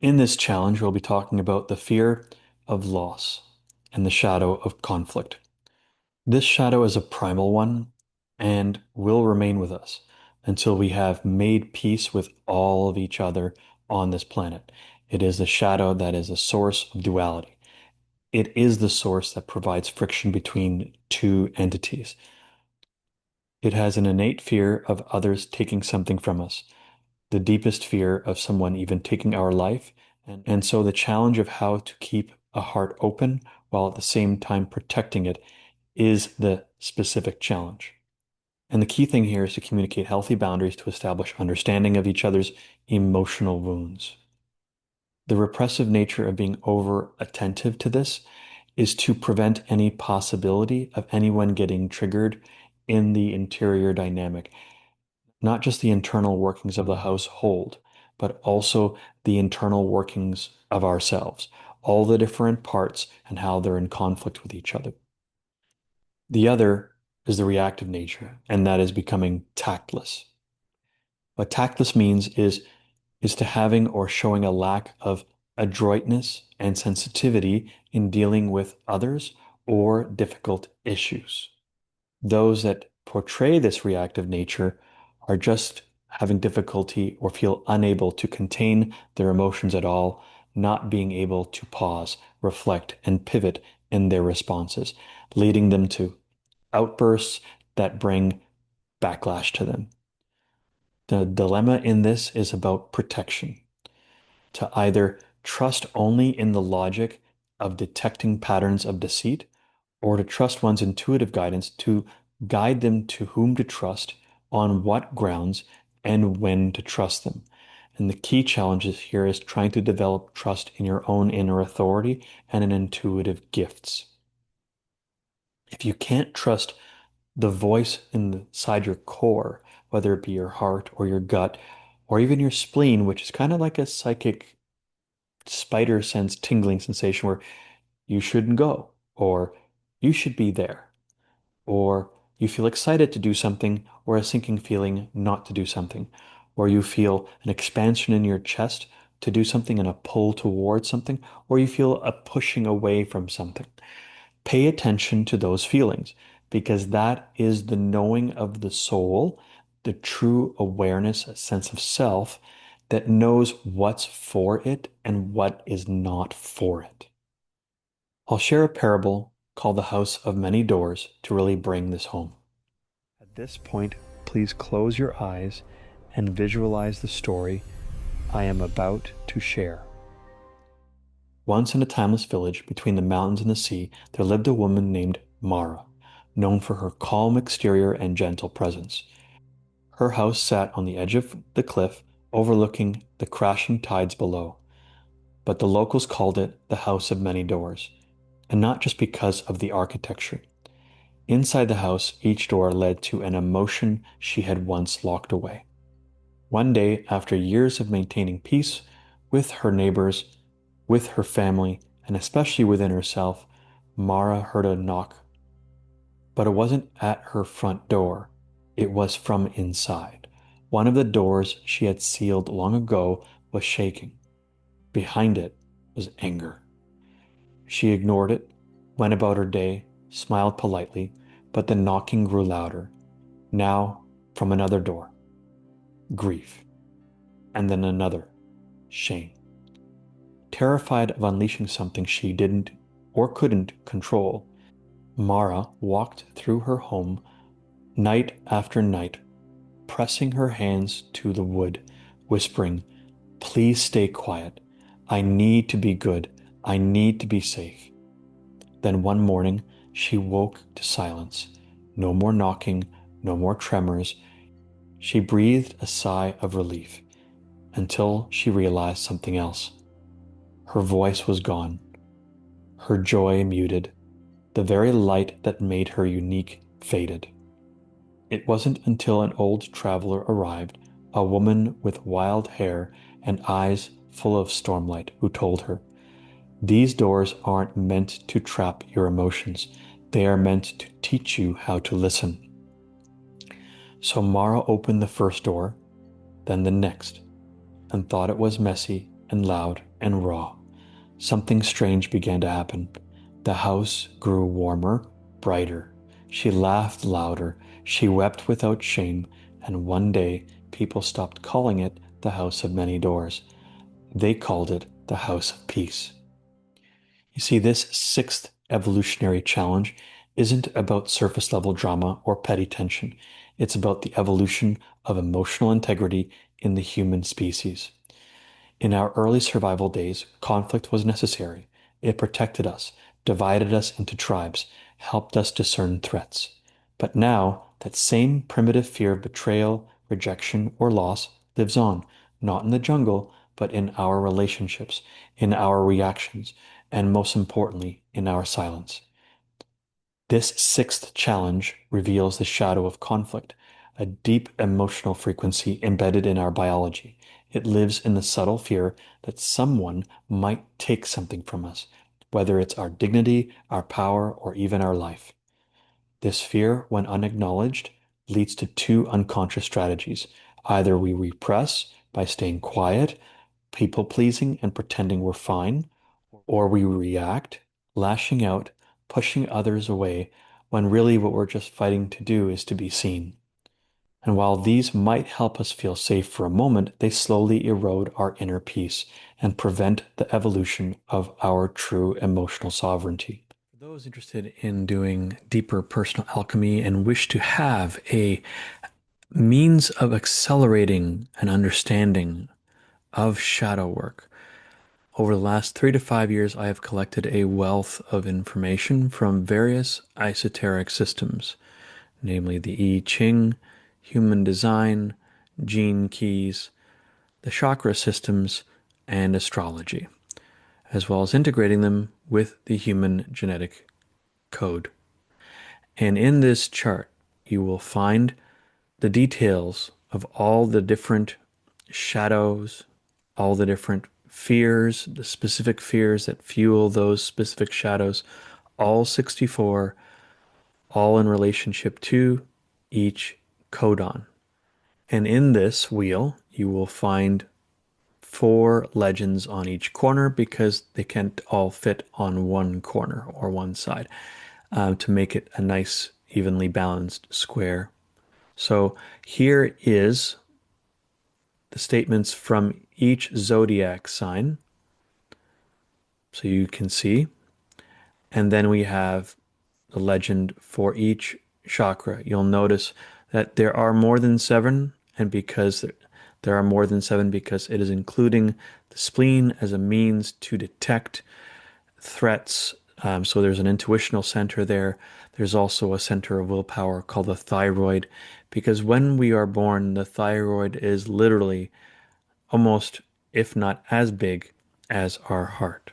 In this challenge, we'll be talking about the fear of loss and the shadow of conflict. This shadow is a primal one and will remain with us until we have made peace with all of each other on this planet. It is the shadow that is a source of duality. It is the source that provides friction between two entities. It has an innate fear of others taking something from us, the deepest fear of someone even taking our life. And so the challenge of how to keep a heart open while at the same time protecting it is the specific challenge. And the key thing here is to communicate healthy boundaries to establish understanding of each other's emotional wounds. The repressive nature of being over attentive to this is to prevent any possibility of anyone getting triggered in the interior dynamic, not just the internal workings of the household, but also the internal workings of ourselves, all the different parts and how they're in conflict with each other. The other is the reactive nature, and that is becoming tactless. What tactless means is to having or showing a lack of adroitness and sensitivity in dealing with others or difficult issues. Those that portray this reactive nature are just having difficulty or feel unable to contain their emotions at all, not being able to pause, reflect, and pivot in their responses, leading them to outbursts that bring backlash to them. The dilemma in this is about protection, to either trust only in the logic of detecting patterns of deceit, or to trust one's intuitive guidance to guide them to whom to trust, on what grounds, and when to trust them. And the key challenge here is trying to develop trust in your own inner authority and in intuitive gifts. If you can't trust the voice inside your core, whether it be your heart or your gut, or even your spleen, which is kind of like a psychic spider sense tingling sensation where you shouldn't go, or you should be there, or you feel excited to do something, or a sinking feeling not to do something, or you feel an expansion in your chest to do something and a pull towards something, or you feel a pushing away from something. Pay attention to those feelings because that is the knowing of the soul, the true awareness, a sense of self that knows what's for it and what is not for it. I'll share a parable called The House of Many Doors to really bring this home. At this point, please close your eyes and visualize the story I am about to share. Once in a timeless village between the mountains and the sea, there lived a woman named Mara, known for her calm exterior and gentle presence. Her house sat on the edge of the cliff, overlooking the crashing tides below, but the locals called it the House of Many Doors, and not just because of the architecture. Inside the house, each door led to an emotion she had once locked away. One day, after years of maintaining peace with her neighbors, with her family, and especially within herself, Mara heard a knock. But it wasn't at her front door, it was from inside. One of the doors she had sealed long ago was shaking. Behind it was anger. She ignored it, went about her day, smiled politely, but the knocking grew louder. Now, from another door, grief, and then another, shame. Terrified of unleashing something she didn't or couldn't control, Mara walked through her home night after night, pressing her hands to the wood, whispering, "Please stay quiet. I need to be good. I need to be safe." Then one morning, she woke to silence. No more knocking, no more tremors. She breathed a sigh of relief until she realized something else. Her voice was gone, her joy muted, the very light that made her unique faded. It wasn't until an old traveler arrived, a woman with wild hair and eyes full of stormlight, who told her, "These doors aren't meant to trap your emotions. They are meant to teach you how to listen." So Mara opened the first door, then the next, and thought it was messy and loud and raw. Something strange began to happen. The house grew warmer, brighter. She laughed louder. She wept without shame. And one day, people stopped calling it the House of Many Doors. They called it the House of Peace. You see, this sixth evolutionary challenge isn't about surface level drama or petty tension. It's about the evolution of emotional integrity in the human species. In our early survival days, conflict was necessary. It protected us, divided us into tribes, helped us discern threats. But now, that same primitive fear of betrayal, rejection, or loss lives on, not in the jungle, but in our relationships, in our reactions, and most importantly, in our silence. This sixth challenge reveals the shadow of conflict, a deep emotional frequency embedded in our biology. It lives in the subtle fear that someone might take something from us, whether it's our dignity, our power, or even our life. This fear, when unacknowledged, leads to two unconscious strategies. Either we repress by staying quiet, people pleasing, and pretending we're fine, or we react, lashing out, pushing others away, when really what we're just fighting to do is to be seen. And while these might help us feel safe for a moment, they slowly erode our inner peace and prevent the evolution of our true emotional sovereignty. For those interested in doing deeper personal alchemy and wish to have a means of accelerating an understanding of shadow work, over the last 3 to 5 years, I have collected a wealth of information from various esoteric systems, namely the I Ching, human design, gene keys, the chakra systems, and astrology, as well as integrating them with the human genetic code. And in this chart, you will find the details of all the different shadows, all the different fears, the specific fears that fuel those specific shadows, all 64, all in relationship to each codon. And in this wheel, you will find 4 legends on each corner because they can't all fit on one corner or one side to make it a nice, evenly balanced square. So here is the statements from each zodiac sign, so you can see. And then we have the legend for each chakra. You'll notice that there are more than 7, and because there are more than 7 because it is including the spleen as a means to detect threats. So there's an intuitional center there. There's also a center of willpower called the thyroid, because when we are born, the thyroid is literally almost, if not as big as our heart.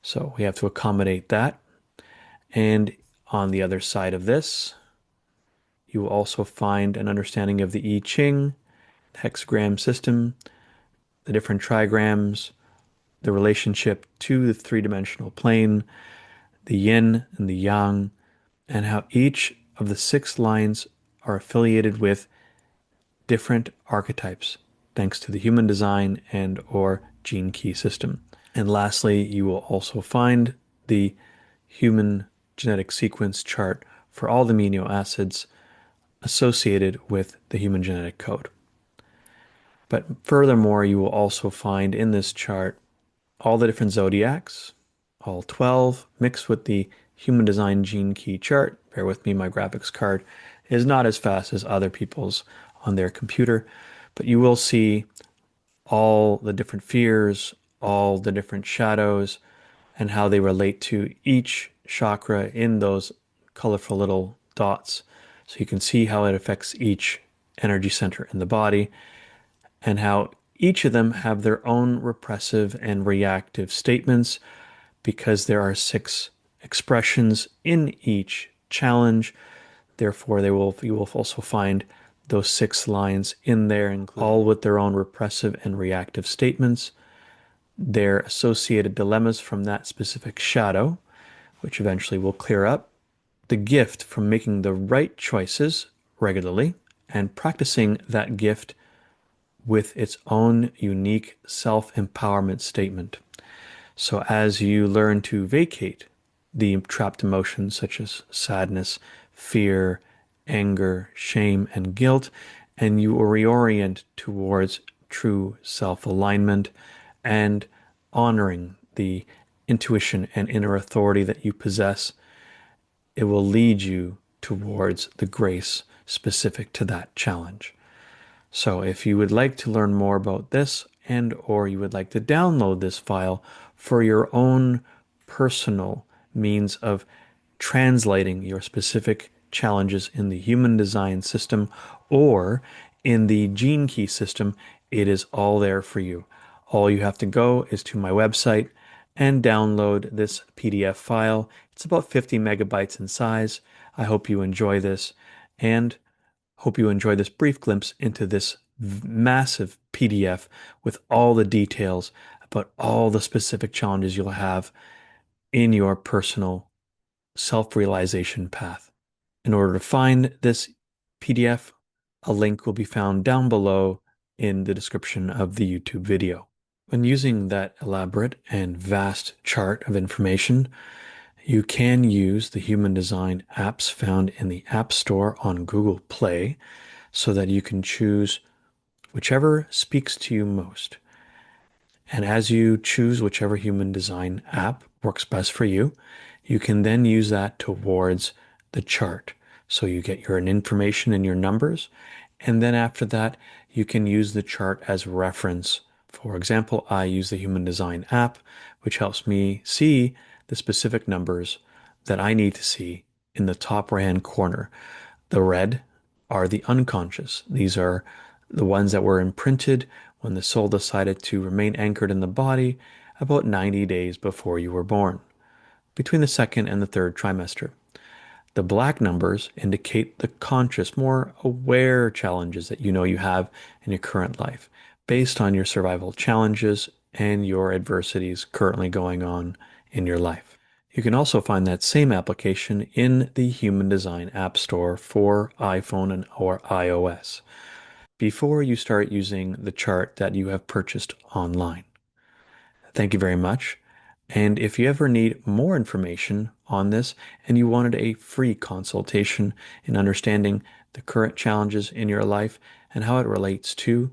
So we have to accommodate that. And on the other side of this, you will also find an understanding of the I Ching, hexagram system, the different trigrams, the relationship to the three-dimensional plane, the yin and the yang, and how each of the 6 lines are affiliated with different archetypes, thanks to the human design and or gene key system. And lastly, you will also find the human genetic sequence chart for all the amino acids associated with the human genetic code. But furthermore, you will also find in this chart all the different zodiacs, all 12, mixed with the human design gene key chart. Bear with me, my graphics card is not as fast as other people's on their computer, but you will see all the different fears, all the different shadows, and how they relate to each chakra in those colorful little dots. So you can see how it affects each energy center in the body and how each of them have their own repressive and reactive statements because there are 6 expressions in each challenge. Therefore, you will also find those 6 lines in there, all with their own repressive and reactive statements, their associated dilemmas from that specific shadow, which eventually will clear up, the gift from making the right choices regularly and practicing that gift with its own unique self-empowerment statement. So as you learn to vacate the trapped emotions such as sadness, fear, anger, shame, and guilt, and you reorient towards true self-alignment and honoring the intuition and inner authority that you possess, it will lead you towards the grace specific to that challenge. So if you would like to learn more about this and or you would like to download this file for your own personal means of translating your specific challenges in the human design system or in the gene key system, it is all there for you. All you have to go is to my website and download this PDF file. It's about 50 megabytes in size. I hope you enjoy this and hope you enjoy this brief glimpse into this massive PDF with all the details about all the specific challenges you'll have in your personal self-realization path. In order to find this PDF, a link will be found down below in the description of the YouTube video. When using that elaborate and vast chart of information, you can use the human design apps found in the App Store on Google Play so that you can choose whichever speaks to you most. And as you choose whichever human design app works best for you, you can then use that towards the chart. So you get your information and your numbers. And then after that, you can use the chart as reference. For example, I use the human design app, which helps me see the specific numbers that I need to see in the top right-hand corner. The red are the unconscious. These are the ones that were imprinted when the soul decided to remain anchored in the body about 90 days before you were born, between the second and the third trimester. The black numbers indicate the conscious, more aware challenges that you know you have in your current life, based on your survival challenges and your adversities currently going on in your life. You can also find that same application in the Human Design App Store for iPhone and or iOS before you start using the chart that you have purchased online. Thank you very much. And if you ever need more information on this and you wanted a free consultation in understanding the current challenges in your life and how it relates to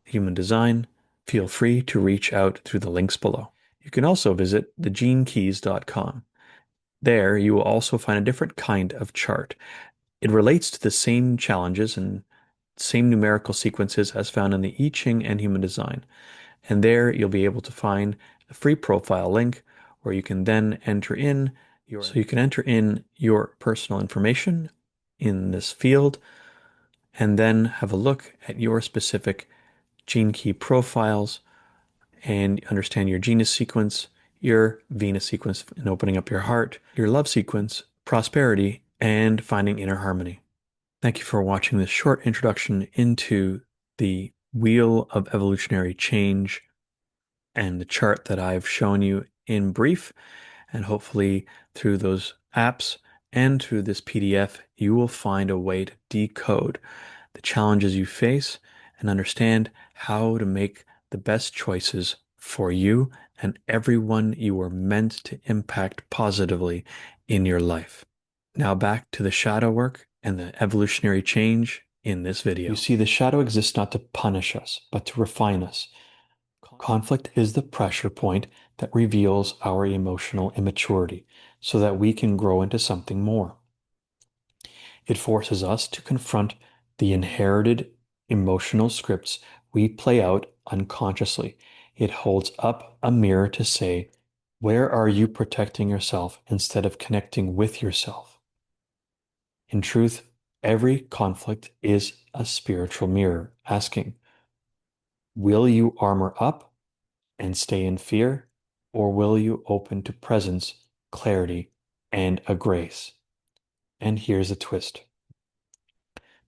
human design, feel free to reach out through the links below. You can also visit thegenekeys.com. There, you will also find a different kind of chart. It relates to the same challenges and same numerical sequences as found in the I Ching and Human Design. And there you'll be able to find a free profile link where you can then enter in your personal information in this field and then have a look at your specific gene key profiles and understand your genus sequence, your Venus sequence in opening up your heart, your love sequence, prosperity, and finding inner harmony. Thank you for watching this short introduction into the Wheel of Evolutionary Change and the chart that I've shown you in brief. And hopefully through those apps and through this PDF, you will find a way to decode the challenges you face and understand how to make the best choices for you and everyone you were meant to impact positively in your life. Now back to the shadow work and the evolutionary change in this video. You see, the shadow exists not to punish us, but to refine us. Conflict is the pressure point that reveals our emotional immaturity so that we can grow into something more. It forces us to confront the inherited emotional scripts we play out unconsciously. It holds up a mirror to say, where are you protecting yourself instead of connecting with yourself? In truth, every conflict is a spiritual mirror asking, will you armor up and stay in fear, or will you open to presence, clarity, and a grace? And here's a twist.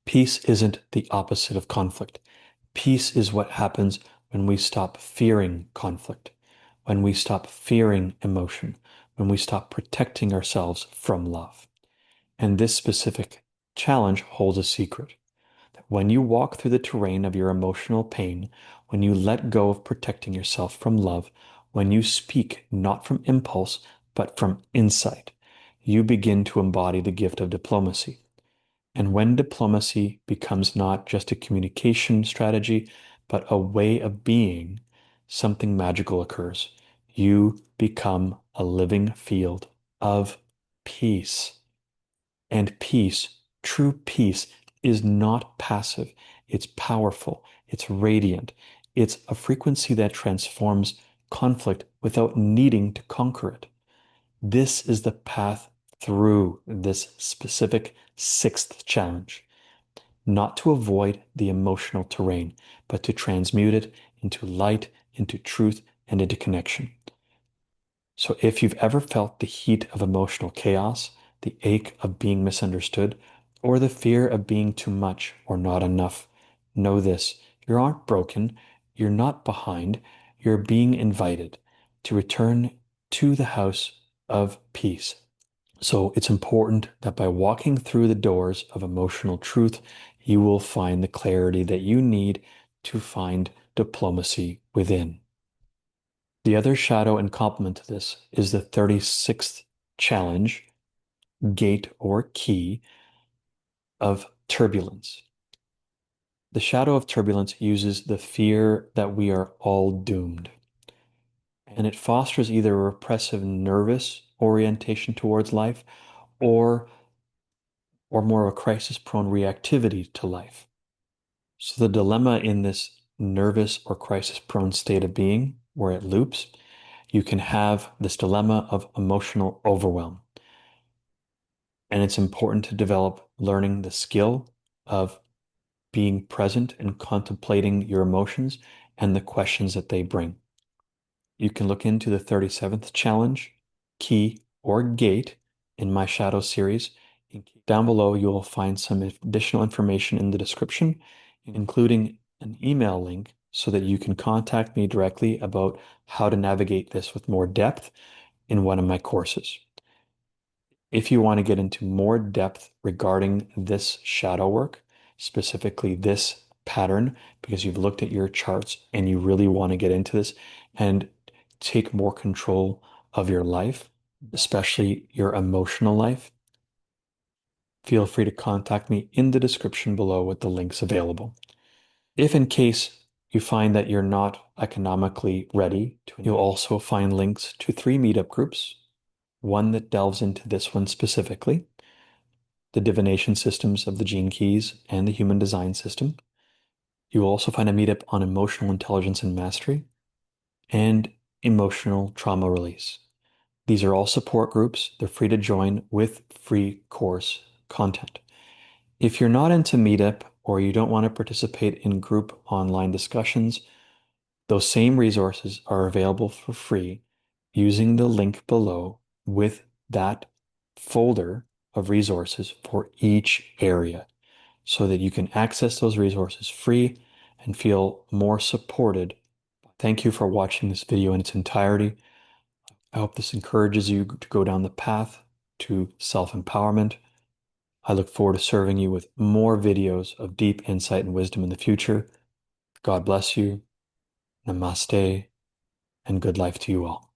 Peace isn't the opposite of conflict. Peace is what happens when we stop fearing conflict, when we stop fearing emotion, when we stop protecting ourselves from love. And this specific challenge holds a secret, that When you walk through the terrain of your emotional pain, when you let go of protecting yourself from love, when you speak not from impulse, but from insight, you begin to embody the gift of diplomacy. And when diplomacy becomes not just a communication strategy, but a way of being, something magical occurs. You become a living field of peace. And peace, true peace, is not passive. It's powerful. It's radiant. It's a frequency that transforms conflict without needing to conquer it. This is the path through this specific sixth challenge. Not to avoid the emotional terrain, but to transmute it into light, into truth, and into connection. So if you've ever felt the heat of emotional chaos, the ache of being misunderstood, or the fear of being too much or not enough, know this: you aren't broken, you're not behind, you're being invited to return to the house of peace. So it's important that by walking through the doors of emotional truth, you will find the clarity that you need to find diplomacy within. The other shadow and complement to this is the 36th challenge, gate or key of turbulence. The shadow of turbulence uses the fear that we are all doomed. And it fosters either a repressive, nervous orientation towards life or more of a crisis-prone reactivity to life. So the dilemma in this nervous or crisis-prone state of being, where it loops, you can have this dilemma of emotional overwhelm. And it's important to develop learning the skill of being present and contemplating your emotions and the questions that they bring. You can look into the 37th challenge, key, or gate in my shadow series. Down below, you will find some additional information in the description, including an email link so that you can contact me directly about how to navigate this with more depth in one of my courses. If you want to get into more depth regarding this shadow work, specifically this pattern, because you've looked at your charts and you really want to get into this and take more control of your life, especially your emotional life, feel free to contact me in the description below with the links available. If in case you find that you're not economically ready, you'll also find links to 3 meetup groups, one that delves into this one specifically, the divination systems of the gene keys and the human design system. You will also find a meetup on emotional intelligence and mastery and emotional trauma release. These are all support groups. They're free to join with free course content. If you're not into meetup or you don't want to participate in group online discussions, those same resources are available for free using the link below with that folder of resources for each area so that you can access those resources free and feel more supported. Thank you for watching this video in its entirety. I hope this encourages you to go down the path to self-empowerment. I look forward to serving you with more videos of deep insight and wisdom in the future. God bless you. Namaste, and good life to you all.